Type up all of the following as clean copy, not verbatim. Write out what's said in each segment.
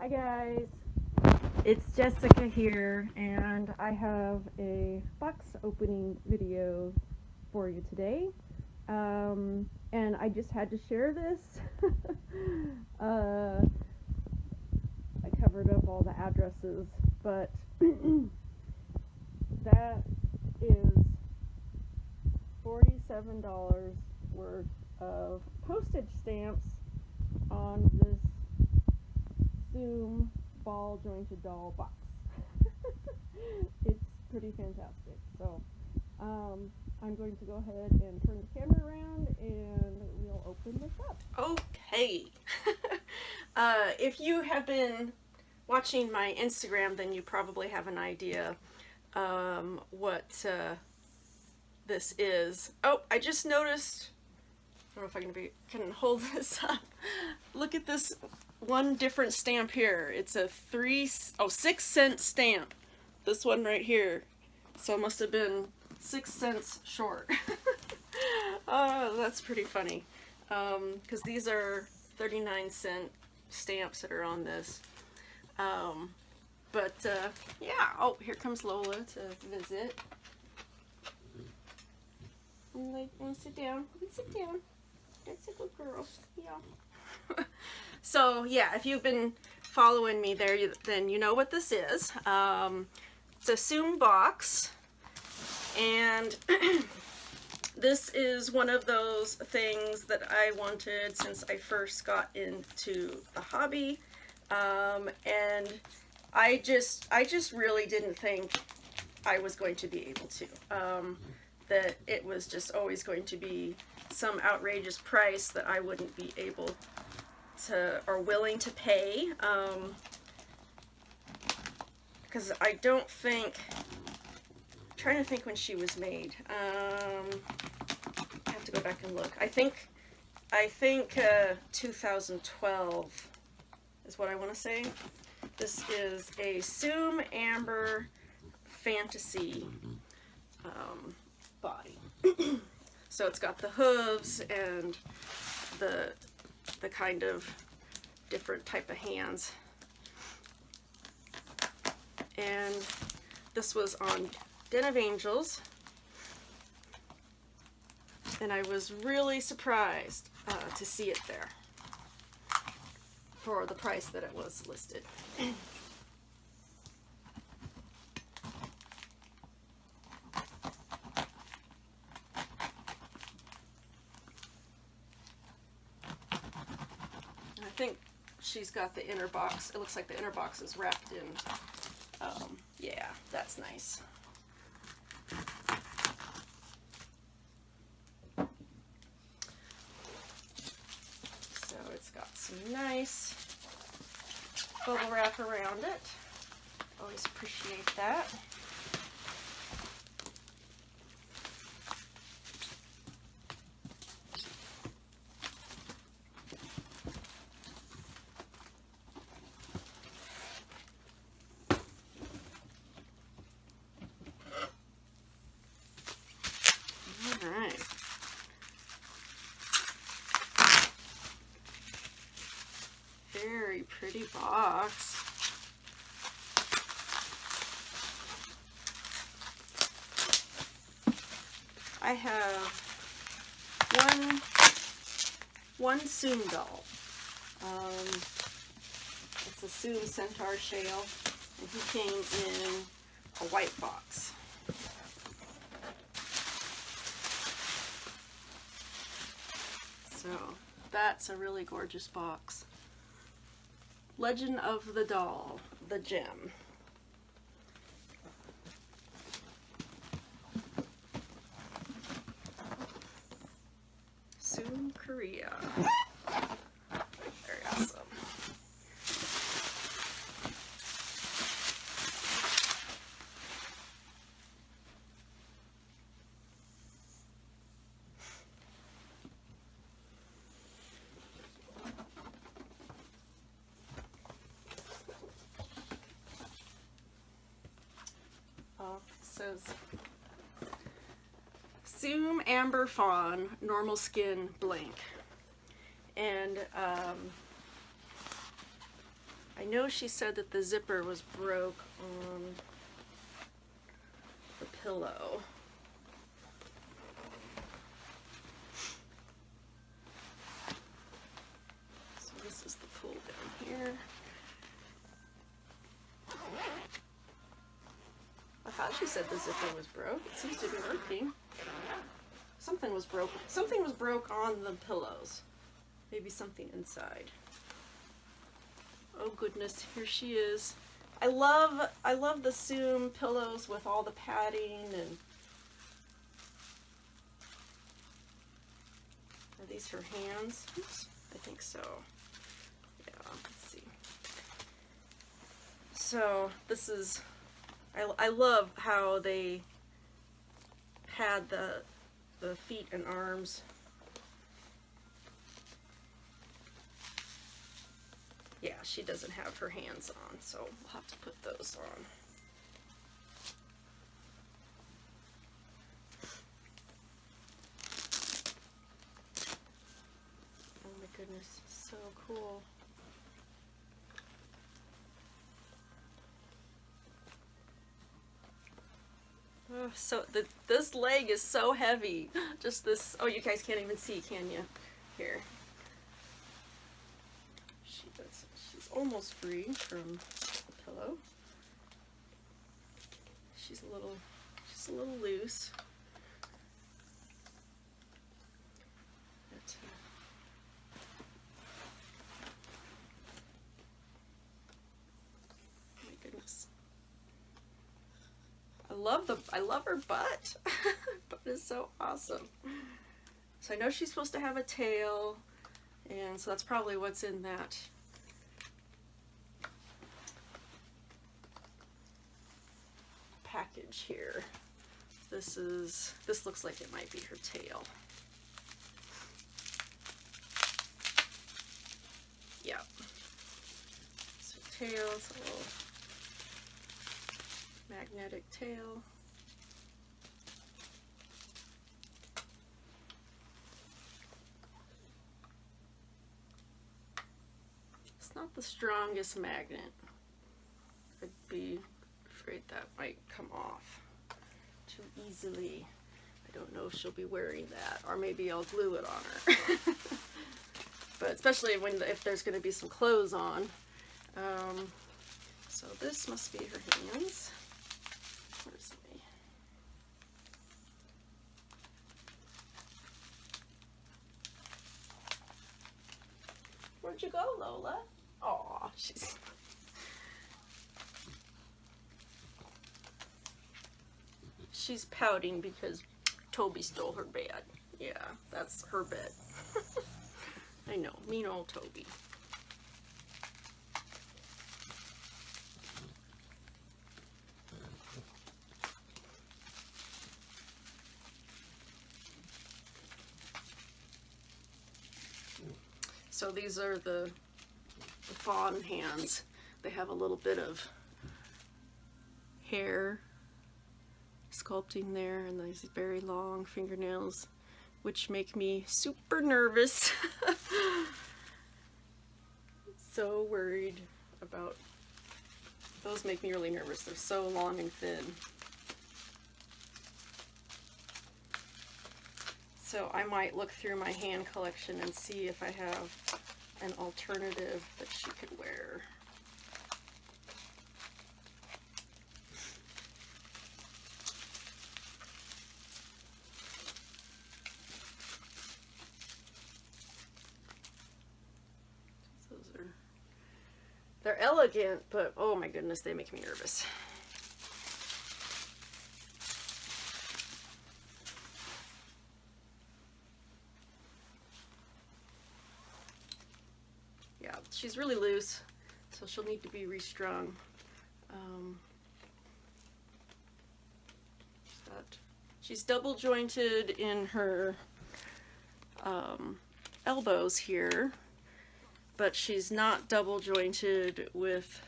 Hi guys, it's Jessica here, and I have a box opening video for you today. And I just had to share this. I covered up all the addresses, but that is $47 worth of postage stamps on this Soom ball jointed doll box. It's pretty fantastic. So I'm going to go ahead and turn the camera around and we'll open this up. Okay. If you have been watching my Instagram, then you probably have an idea what this is. Oh, I just noticed, I don't know if I can hold this up. Look at this one different stamp here. It's a 6-cent stamp. This one right here. So it must have been 6 cents short. Oh, that's pretty funny. Because these are 39-cent stamps that are on this. Yeah. Oh, here comes Lola to visit. Want to sit down? Sit down. That's a good girl. Yeah. So yeah, if you've been following me there, then you know what this is. It's a Soom box, and this is one of those things that I wanted since I first got into the hobby, and I just really didn't think I was going to be able to. That it was just always going to be some outrageous price that I wouldn't be able to or willing to pay, because I don't think, I'm trying to think when she was made. I have to go back and look. I think 2012 is what I want to say. This is a Soom Amber Fantasy body. So it's got the hooves and the kind of different type of hands. And this was on Den of Angels, and I was really surprised to see it there for the price that it was listed. I think she's got the inner box. It looks like the inner box is wrapped in, yeah, that's nice. So it's got some nice bubble wrap around it. Always appreciate that. Very pretty box. I have one Soom doll. It's a Soom Centaur Shale, and he came in a white box. So that's a really gorgeous box. Legend of the Doll, the gem. Soom, Korea. Very awesome. Says Soom Amber Faun, normal skin blank. And I know she said that the zipper was broke on the pillow. So this is the pull down here. I thought she said the zipper was broke. It seems to be working. Something was broke. Something was broke on the pillows. Maybe something inside. Oh goodness, here she is. I love the Soom pillows with all the padding and are these her hands? Oops, I think so. Yeah, let's see. So this is, I love how they pad the feet and arms. Yeah, she doesn't have her hands on, so we'll have to put those on. Oh my goodness, so cool. Oh, so this leg is so heavy. Just this, oh, you guys can't even see, can you? Here. She's almost free from the pillow. She's a little loose. But, oh my goodness. I love her butt. Her butt is so awesome. So I know she's supposed to have a tail, and so that's probably what's in that package here. This looks like it might be her tail. Yeah. So tail, it's a little magnetic tail. It's not the strongest magnet. I'd be afraid that might come off too easily. I don't know if she'll be wearing that, or maybe I'll glue it on her. But especially if there's going to be some clothes on. So this must be her hands. Where's me? Where'd you go, Lola? Aw, she's pouting because Toby stole her bed. Yeah, that's her bed. I know, mean old Toby. So these are the Faun hands. They have a little bit of hair sculpting there and these very long fingernails, which make me super nervous. So worried about those. Make me really nervous. They're so long and thin. So I might look through my hand collection and see if I have an alternative that she could wear. They're elegant, but oh my goodness, they make me nervous. Yeah, she's really loose, so she'll need to be restrung. But she's double jointed in her elbows here, but she's not double jointed with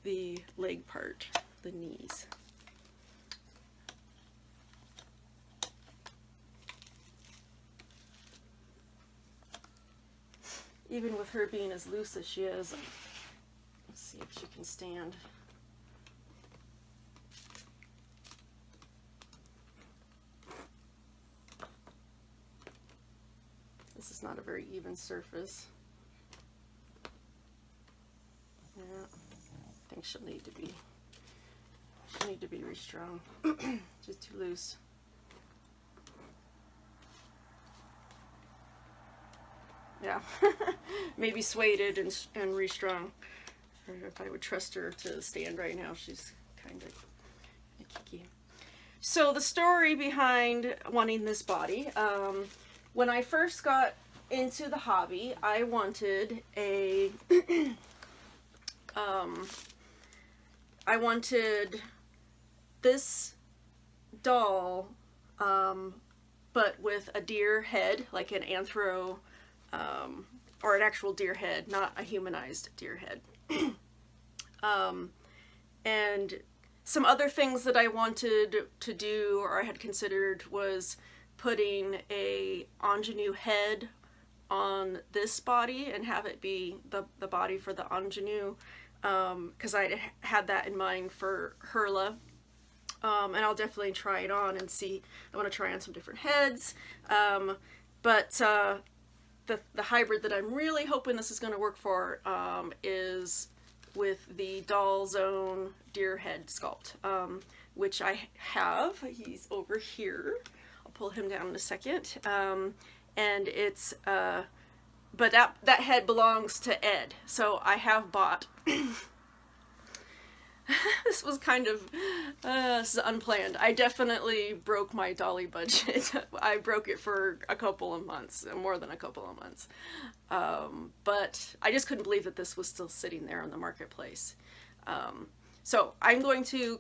the leg part, the knees. even with her being as loose as she is. Let's see if she can stand. This is not a very even surface. Yeah, I think she'll need to be restrung. She's too loose. Yeah, maybe sueded and restrung. Or if I would trust her to stand right now, she's kind of kicky. So the story behind wanting this body, when I first got into the hobby, I wanted a, I wanted this doll, but with a deer head, like an anthro, or an actual deer head, not a humanized deer head. And some other things that I wanted to do, or I had considered, was putting a ingenue head on this body and have it be the body for the ingenue, because I had that in mind for Hurla. And I'll definitely try it on and see. I want to try on some different heads, but the hybrid that I'm really hoping this is going to work for is with the Doll Zone deer head sculpt, which I have. He's over here. I'll pull him down in a second. And it's, but that head belongs to Ed. So I have bought, this was kind of, this is unplanned. I definitely broke my dolly budget. I broke it for a couple of months, more than a couple of months. But I just couldn't believe that this was still sitting there in the marketplace. So I'm going to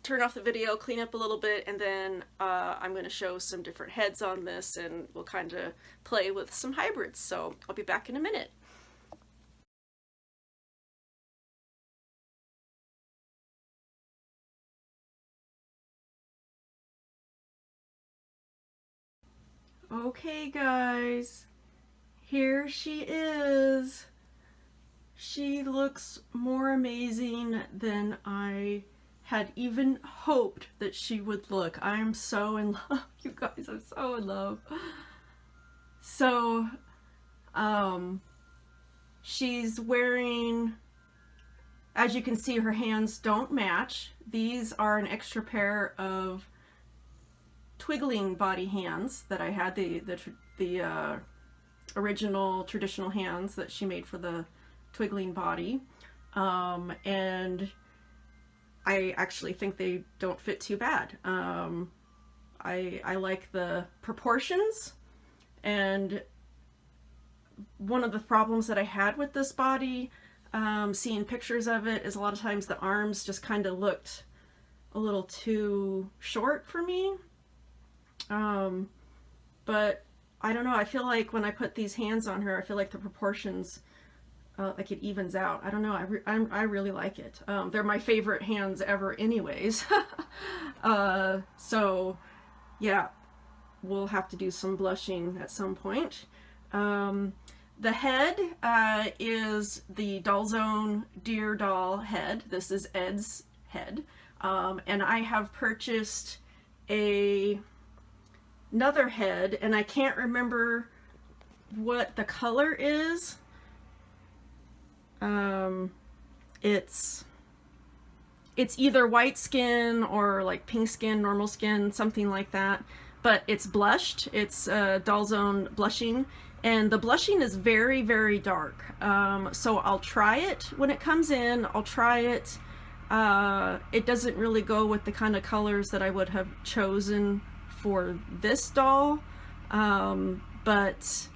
turn off the video, clean up a little bit, and then I'm going to show some different heads on this, and we'll kind of play with some hybrids. So I'll be back in a minute. Okay guys, here she is. She looks more amazing than I had even hoped that she would look. I am so in love, you guys, I'm so in love. So, she's wearing, as you can see, her hands don't match. These are an extra pair of twiggling body hands that I had, the original traditional hands that she made for the twiggling body, and I actually think they don't fit too bad. I like the proportions, and one of the problems that I had with this body, seeing pictures of it, is a lot of times the arms just kind of looked a little too short for me. But I don't know, I feel like when I put these hands on her, I feel like the proportions, like it evens out. I don't know, I really like it. They're my favorite hands ever anyways. So yeah, we'll have to do some blushing at some point. The head is the Doll Zone Deer Doll head. This is Ed's head. And I have purchased another head, and I can't remember what the color is. It's either white skin or like pink skin, normal skin, something like that. But it's blushed. It's Doll Zone blushing, and the blushing is very, very dark. So I'll try it when it comes in. I'll try it. It doesn't really go with the kind of colors that I would have chosen for this doll, but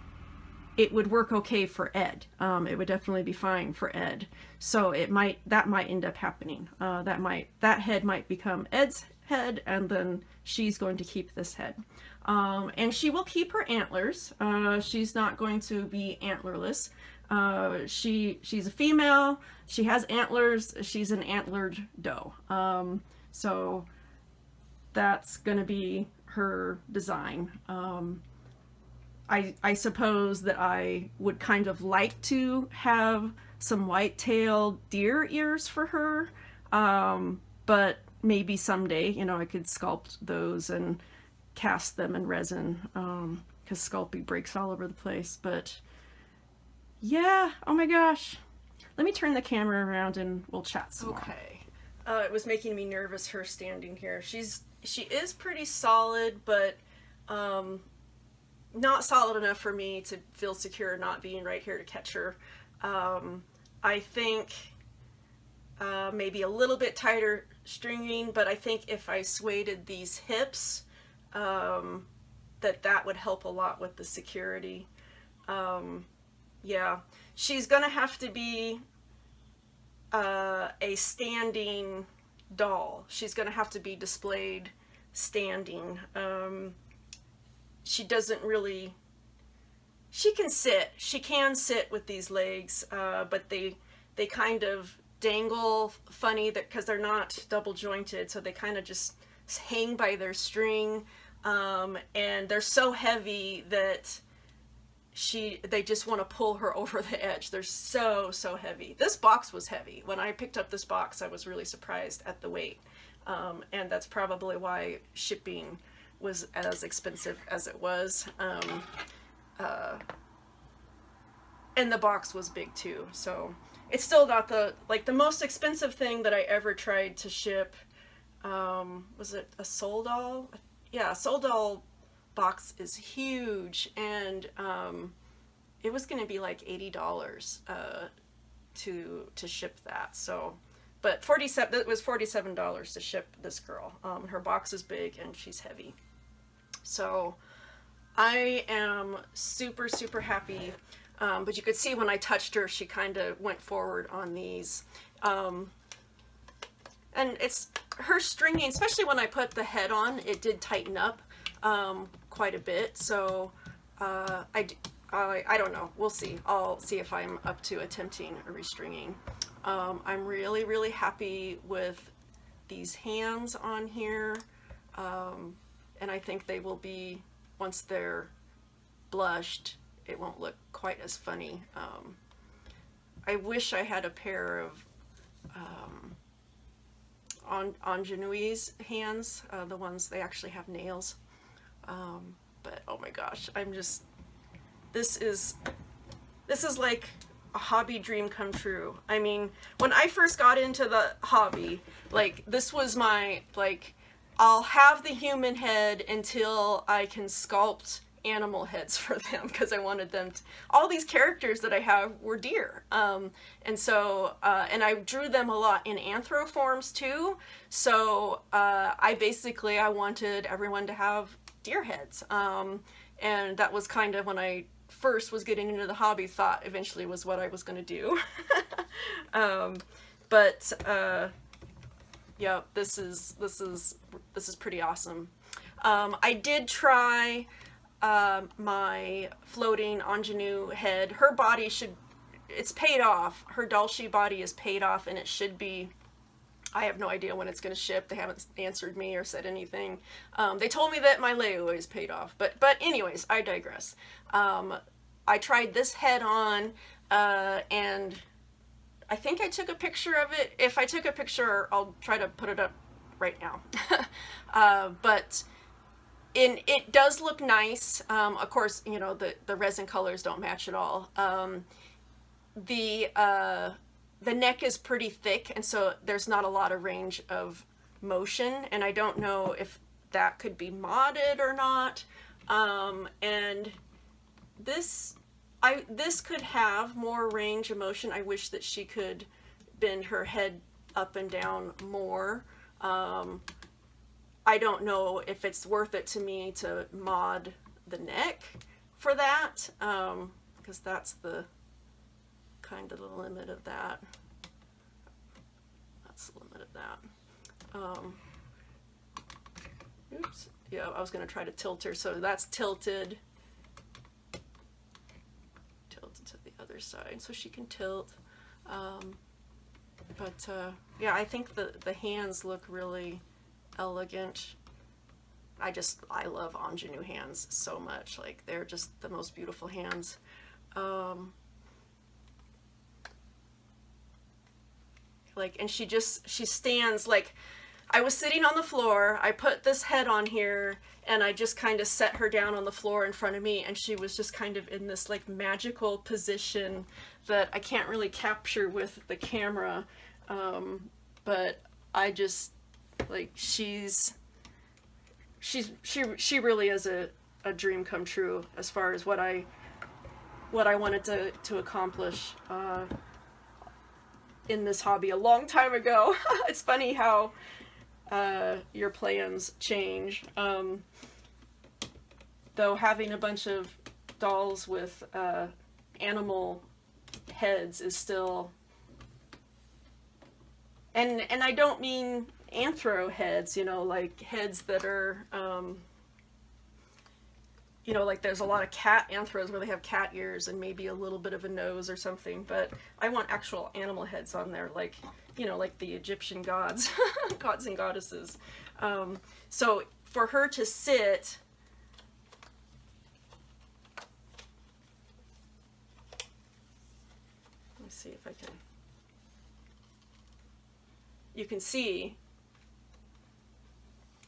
it would work okay for Ed. It would definitely be fine for Ed. So that might end up happening. That head might become Ed's head, and then she's going to keep this head. And she will keep her antlers. She's not going to be antlerless. She's a female. She has antlers. She's an antlered doe. So that's gonna be her design. I suppose that I would kind of like to have some white-tailed deer ears for her, but maybe someday, you know, I could sculpt those and cast them in resin, because Sculpey breaks all over the place. But yeah, oh my gosh. Let me turn the camera around and we'll chat some more. Okay. It was making me nervous, her standing here. She is pretty solid, but not solid enough for me to feel secure not being right here to catch her. I think maybe a little bit tighter stringing, but I think if I swayed these hips, that would help a lot with the security. Yeah, she's gonna have to be a standing doll. She's gonna have to be displayed standing. She doesn't really, she can sit with these legs, but they kind of dangle funny because they're not double jointed, so they kind of just hang by their string, and they're so heavy that they just want to pull her over the edge. They're so heavy. This box was heavy. When I picked up this box, I was really surprised at the weight, and that's probably why shipping was as expensive as it was. And the box was big too, so it's still not the most expensive thing that I ever tried to ship. Was it a Soul Doll? Yeah, a Soul Doll box is huge, and it was going to be like $80 to ship that. So, but it was $47 to ship this girl. Her box is big and she's heavy. So I am super happy. But you could see when I touched her, she kind of went forward on these. And it's her stringing, especially when I put the head on, it did tighten up quite a bit. So I don't know. We'll see. I'll see if I'm up to attempting a restringing. I'm really happy with these hands on here. And I think they will be, once they're blushed, it won't look quite as funny. I wish I had a pair of ingenuity's hands, the ones they actually have nails. But oh my gosh, this is like a hobby dream come true. I mean, when I first got into the hobby, like, this was my, like, I'll have the human head until I can sculpt animal heads for them, because I wanted them to, all these characters that I have were deer, and so and I drew them a lot in anthro forms too, so I wanted everyone to have deer heads, and that was kind of when I first was getting into the hobby, thought eventually was what I was going to do. Yeah, this is pretty awesome. I did try my floating ingenue head. Her body it's paid off. Her Dulce body is paid off, and it should be, I have no idea when it's going to ship. They haven't answered me or said anything. They told me that my layaway is paid off, but anyways, I digress. I tried this head on, and I think I took a picture of it. If I took a picture, I'll try to put it up right now. But it does look nice. Of course, you know, the resin colors don't match at all. The neck is pretty thick, and so there's not a lot of range of motion, and I don't know if that could be modded or not. And this could have more range of motion. I wish that she could bend her head up and down more. I don't know if it's worth it to me to mod the neck for that, because that's the kind of the limit of that. That's the limit of that. Oops. Yeah, I was going to try to tilt her, so that's tilted. Tilted to the other side, so she can tilt. Yeah, I think the hands look really elegant. I love ingenue hands so much. Like, they're just the most beautiful hands. Like, and she stands, like, I was sitting on the floor, I put this head on here, and I just kind of set her down on the floor in front of me, and she was just kind of in this like magical position that I can't really capture with the camera, but I just, like, she really is a dream come true as far as what I wanted to accomplish in this hobby a long time ago. It's funny how your plans change. Though having a bunch of dolls with animal heads is still, and I don't mean anthro heads, you know, like heads that are, you know, like there's a lot of cat anthros where they have cat ears and maybe a little bit of a nose or something, but I want actual animal heads on there, like, you know, like the Egyptian gods, gods and goddesses. So for her to sit, let me see if I can, you can see,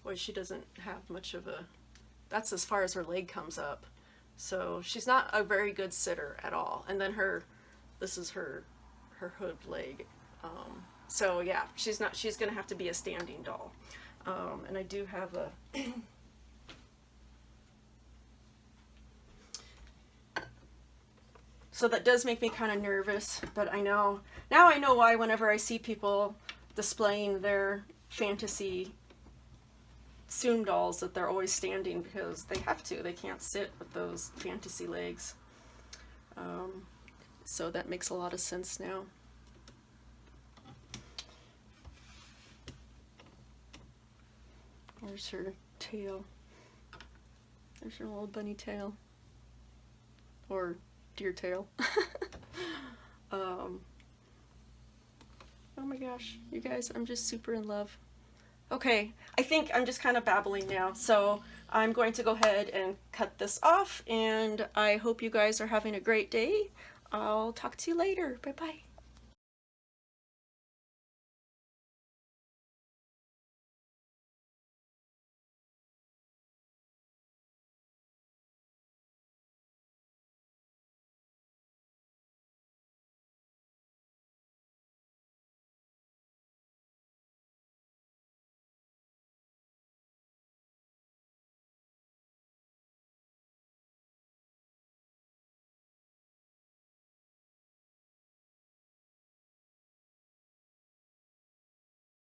well, she doesn't have much of a, that's as far as her leg comes up. So she's not a very good sitter at all. And then this is her hood leg. So yeah, she's gonna have to be a standing doll. And I do have a, so that does make me kind of nervous, but now I know why whenever I see people displaying their fantasy Soom dolls that they're always standing, because they have to. They can't sit with those fantasy legs. So that makes a lot of sense now. There's her tail. There's her little bunny tail. Or deer tail. Oh my gosh, you guys, I'm just super in love. Okay, I think I'm just kind of babbling now, so I'm going to go ahead and cut this off, and I hope you guys are having a great day. I'll talk to you later. Bye-bye.